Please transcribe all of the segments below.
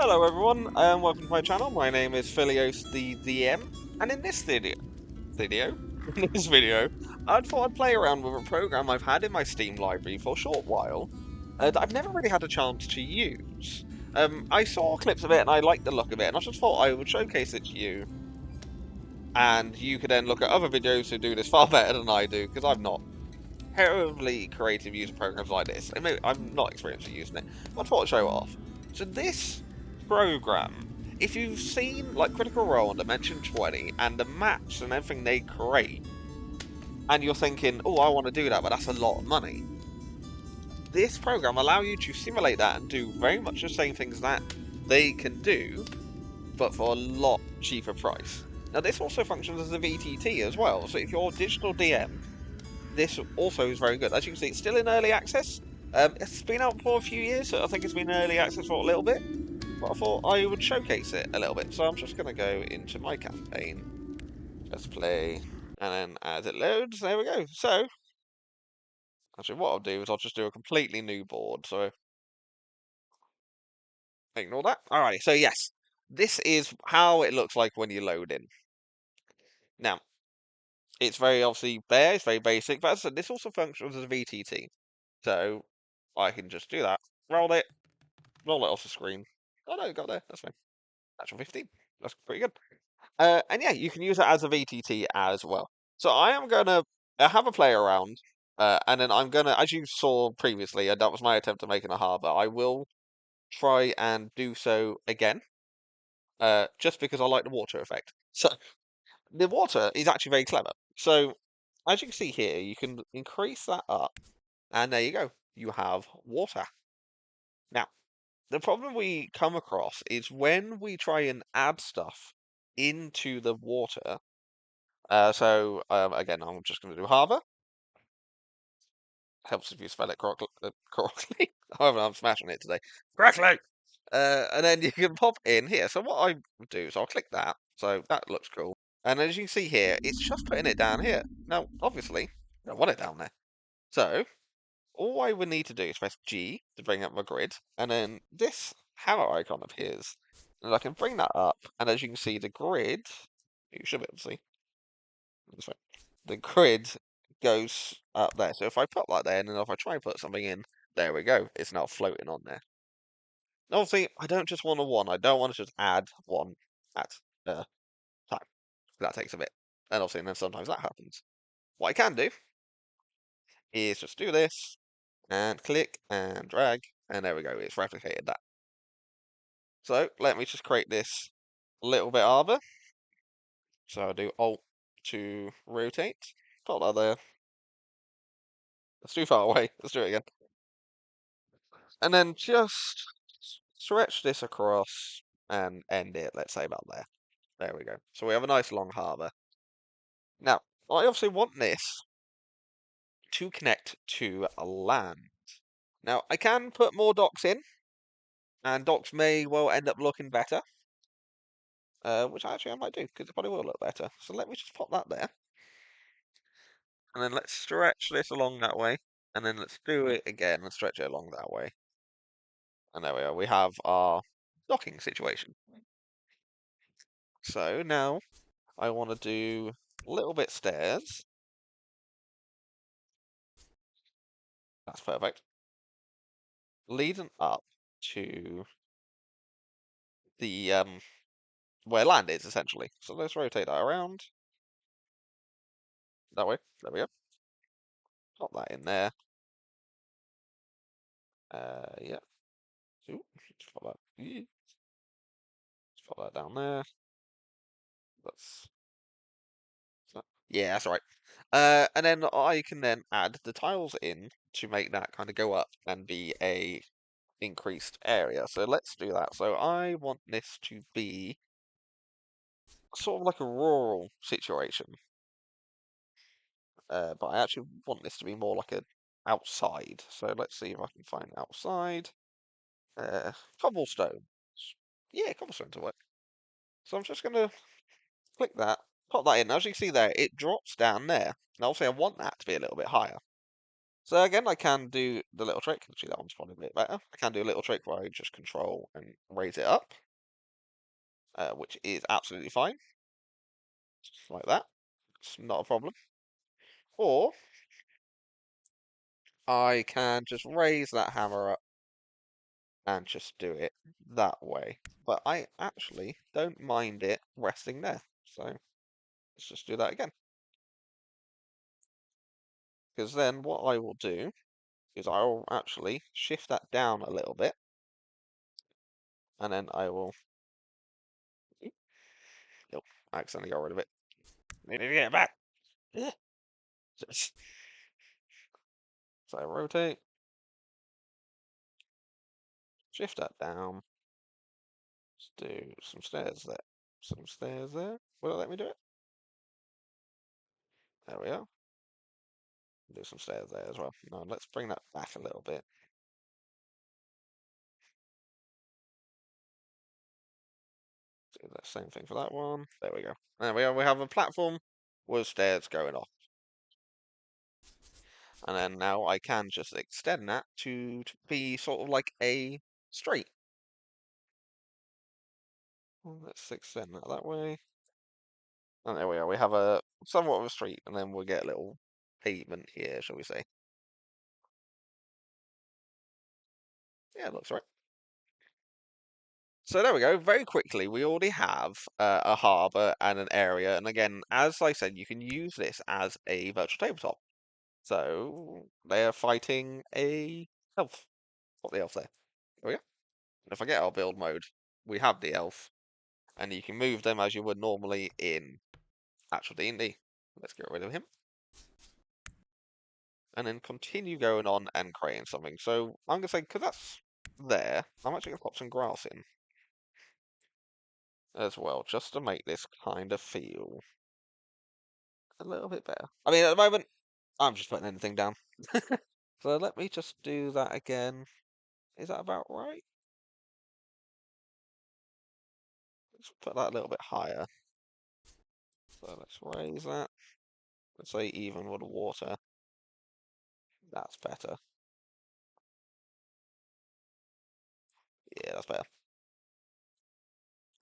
Hello everyone, and welcome to my channel. My name is Philios the DM, and in this video, in this video, I thought I'd play around with a program I've had in my Steam library for a short while, that I've never really had a chance to use. I saw clips of it and I liked the look of it, and I just thought I would showcase it to you, and you could then look at other videos who do this far better than I do, because I'm not terribly creative using programs like this. I'm not experienced at using it, but I thought I'd show it off. So this program, if you've seen like Critical Role and Dimension 20 and the maps and everything they create, and you're thinking, oh, I want to do that, but that's a lot of money. This program allows you to simulate that and do very much the same things that they can do, but for a lot cheaper price. Now this also functions as a VTT as well, so if you're a digital DM, this also is very good. As you can see, it's still in early access. It's been out for a few years, so I think it's been in early access for a little bit. But I thought I would showcase it a little bit. So I'm just going to go into my campaign, press play, and then as it loads, there we go. So, actually what I'll do is I'll just do a completely new board. So, ignore that. Alrighty, so yes, this is how it looks like when you load in. Now, it's very obviously bare, it's very basic, but as I said, this also functions as a VTT. So, I can just do that, roll it off the screen. Oh no, got there. That's fine. Natural 15. That's pretty good. And yeah, you can use it as a VTT as well. So I am gonna have a play around, and then I'm gonna, as you saw previously, and that was my attempt at making a harbour. I will try and do so again, just because I like the water effect. So the water is actually very clever. So as you can see here, you can increase that up, and there you go. You have water. Now, the problem we come across is when we try and add stuff into the water. Again, I'm just going to do harbour. Helps if you spell it correctly. However, I'm smashing it today. Correctly! And then you can pop in here. So what I do is I'll click that. So that looks cool. And as you can see here, it's just putting it down here. Now, obviously, I don't want it down there. So all I would need to do is press G to bring up my grid, and then this hammer icon appears. And I can bring that up, and as you can see, the grid, you should be able to see, this way, the grid goes up there. So if I put that there, and then if I try and put something in, there we go, it's now floating on there. Obviously, I don't just want a one, I don't want to just add one at a time. That takes a bit. And obviously, and then sometimes that happens. What I can do is just do this, and click, and drag, and there we go, it's replicated that. So let me just create this little bit arbor. So I'll do Alt to rotate. Put that there. That's too far away. Let's do it again. And then just stretch this across and end it, let's say about there. There we go. So we have a nice long harbour. Now, I obviously want this to connect to a land. Now, I can put more docks in, and docks may well end up looking better. Which actually I might do, because it probably will look better. So let me just pop that there. And then let's stretch this along that way. And then let's do it again and stretch it along that way. And there we are. We have our docking situation. So now I want to do a little bit stairs. That's perfect. Leading up to the where land is essentially. So let's rotate that around. That way. There we go. Pop that in there. Yeah. Ooh, just pop that down there. That's yeah, that's right. And then I can then add the tiles in to make that kind of go up and be a increased area. So let's do that. So I want this to be sort of like a rural situation. But I actually want this to be more like a outside. So let's see if I can find outside. Cobblestone. Yeah, cobblestone to work. So I'm just gonna click that, pop that in. As you can see there, it drops down there. Now obviously I want that to be a little bit higher. So again, I can do the little trick. Actually, that one's probably a bit better. I can do a little trick where I just control and raise it up, which is absolutely fine, just like that. It's not a problem. Or I can just raise that hammer up and just do it that way. But I actually don't mind it resting there. So let's just do that again. Because then what I will do is I will actually shift that down a little bit. And then I will... Oh, I accidentally got rid of it. Need to get it back. So I rotate, shift that down. Let's do some stairs there. Some stairs there. Will it let me do it? There we are. Do some stairs there as well. Now let's bring that back a little bit. Do the same thing for that one. There we go. There we are. We have a platform with stairs going off. And then now I can just extend that to be sort of like a street. Well, let's extend that way. And there we are. We have a somewhat of a street, and then we'll get a little pavement here, shall we say. Yeah, it looks right. So there we go. Very quickly, we already have a harbour and an area. And again, as I said, you can use this as a virtual tabletop. So they are fighting a elf. What the elf there? There we go. And if I get our build mode, we have the elf, and you can move them as you would normally in actual D&D. Let's get rid of him, and then continue going on and creating something. So I'm gonna say, because that's there, I'm actually gonna pop some grass in as well, just to make this kind of feel a little bit better. I mean, at the moment, I'm just putting anything down. So let me just do that again. Is that about right? Let's put that a little bit higher. So let's raise that. Let's say even with the water. That's better. Yeah, that's better.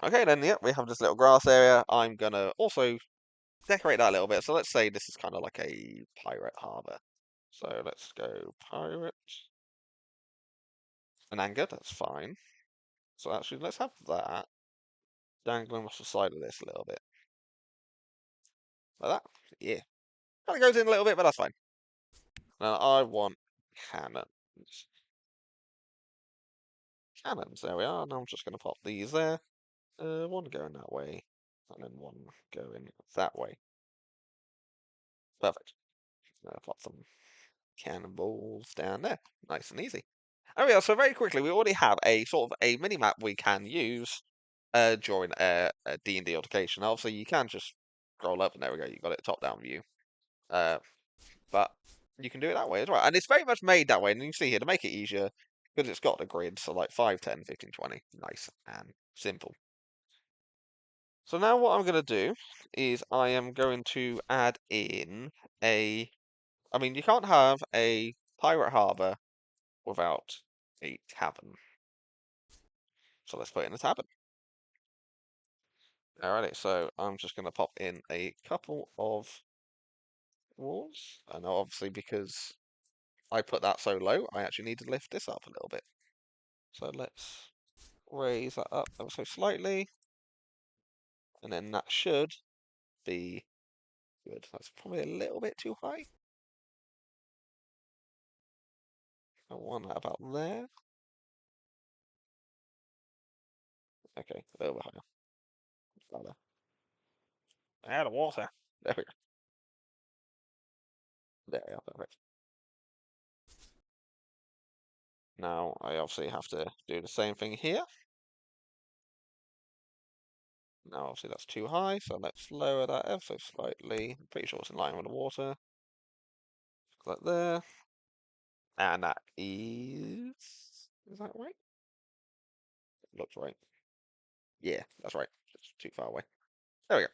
Okay, then, yeah, we have this little grass area. I'm gonna also decorate that a little bit. So let's say this is kind of like a pirate harbor. So let's go pirate. An anchor, that's fine. So actually, let's have that dangling off the side of this a little bit. Like that. Yeah. Kind of goes in a little bit, but that's fine. Now I want cannons. Cannons, there we are. Now I'm just going to pop these there. One going that way, and then one going that way. Perfect. Now pop some cannonballs down there. Nice and easy. There we are. So very quickly, we already have a sort of a mini map we can use during a D&D altercation. Obviously, you can just scroll up, and there we go. You got it top-down view. But you can do it that way as well. And it's very much made that way. And you can see here, to make it easier, because it's got the grid, so like 5, 10, 15, 20. Nice and simple. So now what I'm going to do is I am going to add in I mean, you can't have a pirate harbour without a tavern. So let's put in a tavern. Alrighty, so I'm just going to pop in a couple of walls. And obviously, because I put that so low, I actually need to lift this up a little bit. So let's raise that up ever so slightly. And then that should be good. That's probably a little bit too high. I want that about there. Okay, a little bit higher. Louder. Add water. There we go. There we are, perfect. Now I obviously have to do the same thing here. Now obviously that's too high, so let's lower that ever so slightly. I'm pretty sure it's in line with the water. Like there. And that is that right? It looks right. Yeah, that's right. It's too far away. There we go.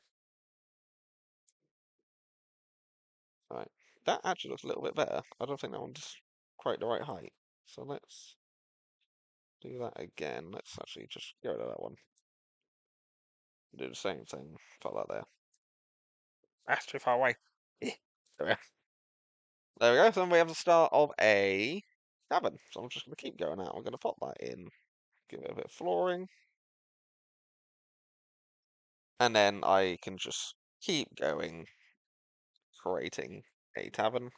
Alright. that actually looks a little bit better. I don't think that one's quite the right height. So let's do that again. Let's actually just get rid of that one. Do the same thing. Put that there. That's too far away. Eh, there we go. There we go. So then we have the start of a cabin. So I'm just going to keep going out. I'm going to pop that in. Give it a bit of flooring. And then I can just keep going, creating a tavern.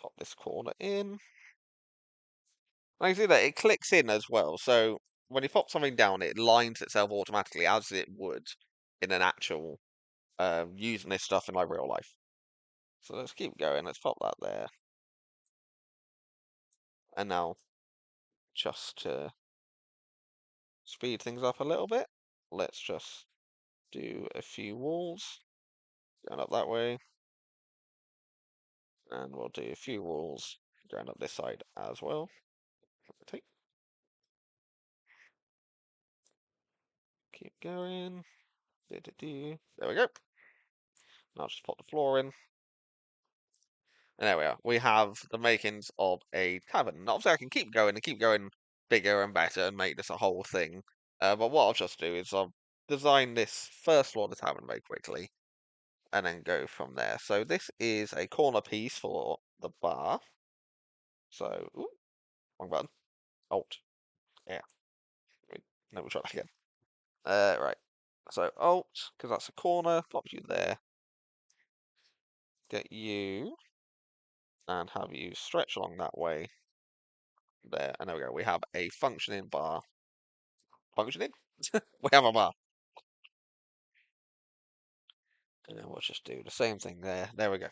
Pop this corner in. And you see that it clicks in as well. So when you pop something down, it lines itself automatically as it would in an actual using this stuff in like real life. So let's keep going. Let's pop that there. And now just to speed things up a little bit, let's just do a few walls going up that way. And we'll do a few walls going up this side as well. Keep going. There we go. Now just pop the floor in. And there we are. We have the makings of a tavern. Now, obviously, I can keep going and keep going bigger and better and make this a whole thing. But what I'll just do is I'll design this first floor of the tavern very quickly and then go from there. So this is a corner piece for the bar. So, ooh, wrong button. Alt. Yeah. No, we'll try that again. Right. So Alt, because that's a corner, pop you there. Get you and have you stretch along that way. There, and there we go. We have a functioning bar. Functioning? We have a bar. And then we'll just do the same thing there. There we go.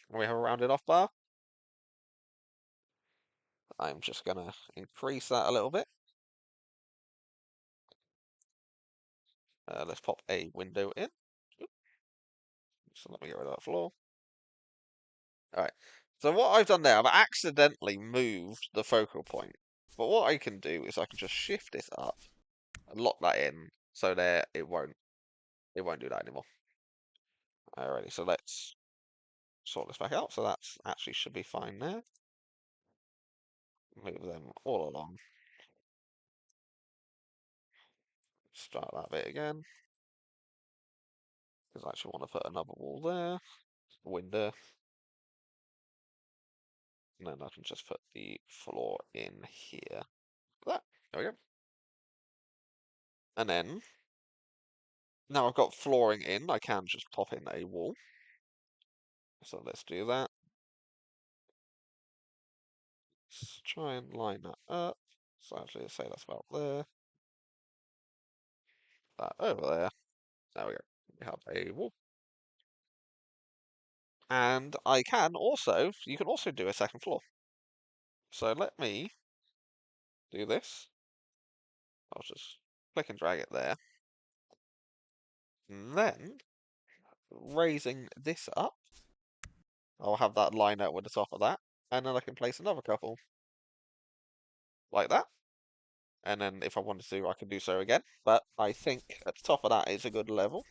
And we have a rounded off bar. I'm just going to increase that a little bit. Let's pop a window in. So let me get rid of that floor. Alright. So what I've done there, I've accidentally moved the focal point. But what I can do is I can just shift this up and lock that in so there it won't do that anymore. Alrighty, so let's sort this back out. So that's actually should be fine there. Move them all along. Start that bit again. Because I actually want to put another wall there. Window. And then I can just put the floor in here. Like that. There we go. And then, now I've got flooring in, I can just pop in a wall. So let's do that. Let's try and line that up. So actually, let's say that's about there. That over there. There we go. We have a wall. And I can also, you can also do a second floor. So let me do this. I'll just click and drag it there. And then, raising this up, I'll have that line up with the top of that. And then I can place another couple. Like that. And then if I wanted to, I can do so again. But I think at the top of that is a good level.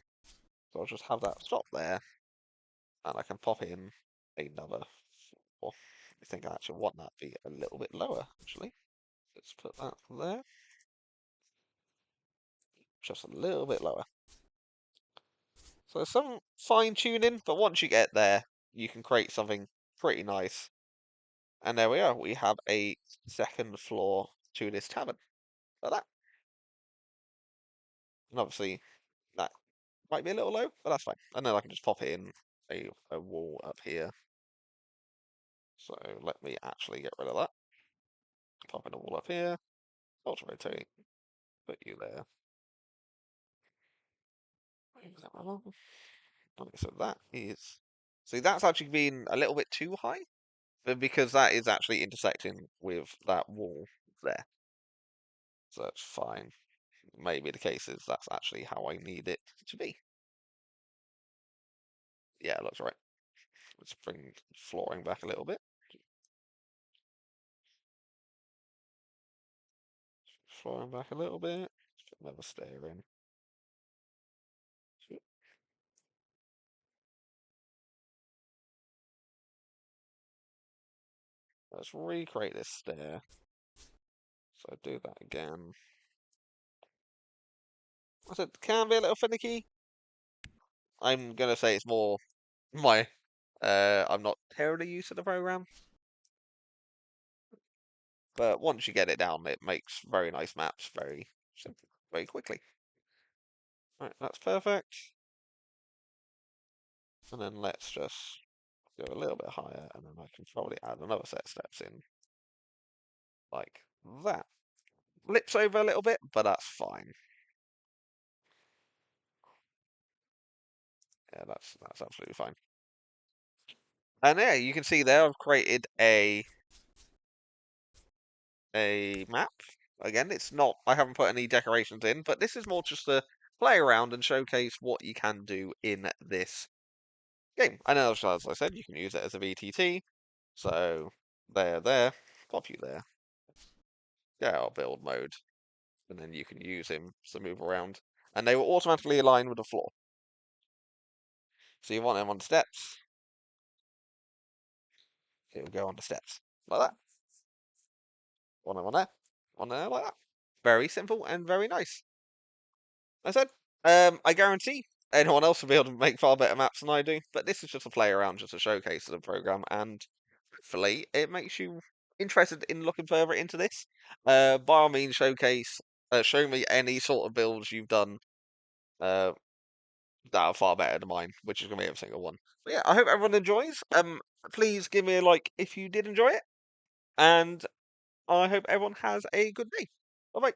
So I'll just have that stop there. And I can pop in another floor. I think I actually want that to be a little bit lower, actually. Let's put that there. Just a little bit lower. So some fine tuning, but once you get there, you can create something pretty nice. And there we are. We have a second floor to this tavern. Like that. And obviously, that might be a little low, but that's fine. And then I can just pop it in a wall up here. So let me actually get rid of that. Pop in a wall up here. Auto rotate. Put you there. Move that along. Okay, so that is. See, that's actually been a little bit too high, but because that is actually intersecting with that wall there. So that's fine. Maybe the case is that's actually how I need it to be. Yeah, it looks right. Let's bring flooring back a little bit. Flooring back a little bit. Let's put another stair in. let's recreate this stair. So do that again. I said, can be a little finicky. I'm gonna say it's more my. I'm not terribly used to the program, but once you get it down, it makes very nice maps very simple, very quickly. Right, that's perfect. And then let's just go a little bit higher, and then I can probably add another set of steps in, like that. Lips over a little bit, but that's fine. Yeah, that's absolutely fine. And yeah, you can see there I've created a map. Again, it's not, I haven't put any decorations in, but this is more just to play around and showcase what you can do in this game. And as I said, you can use it as a VTT. So there, pop you there. Get out of build mode, and then you can use him to move around, and they will automatically align with the floor. So you want him on the steps, he'll go on the steps like that. Want him on there like that. Very simple and very nice. I said, I guarantee anyone else will be able to make far better maps than I do, but this is just a play around, just a showcase of the program, and hopefully it makes you interested in looking further into this. By all means, show me any sort of builds you've done that are far better than mine, which is going to be every single one. But yeah, I hope everyone enjoys. Please give me a like if you did enjoy it, and I hope everyone has a good day. Bye bye.